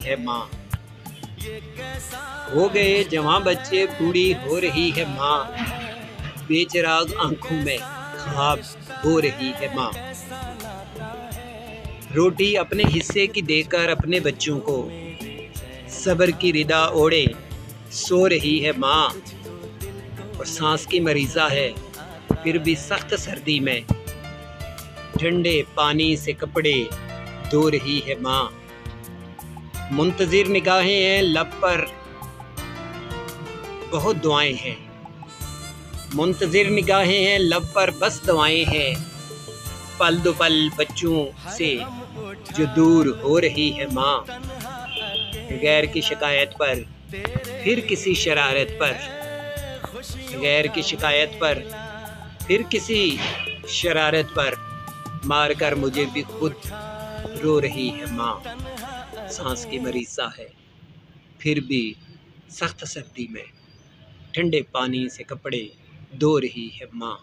है माँ। हो गए जवां बच्चे, बूढ़ी हो रही है माँ। बेचिराग आंखों में ख्वाब हो रही है माँ। रोटी अपने हिस्से की देकर अपने बच्चों को सब्र की रिदा ओढ़े सो रही है माँ। और सांस की मरीज़ा है फिर भी सख्त सर्दी में ठंडे पानी से कपड़े धो रही है माँ। मुंतज़िर निगाहें हैं लब पर, बहुत दुआएं हैं। मुंतज़िर निगाहें हैं लब पर, बस दुआएं हैं। पल दो पल बच्चों से जो दूर हो रही है माँ। गैर की शिकायत पर फिर किसी शरारत पर, गैर की शिकायत पर फिर किसी शरारत पर मार कर मुझे भी खुद रो रही है माँ। सांस की मरीज़ा है फिर भी सख्त सर्दी में ठंडे पानी से कपड़े धो रही है माँ।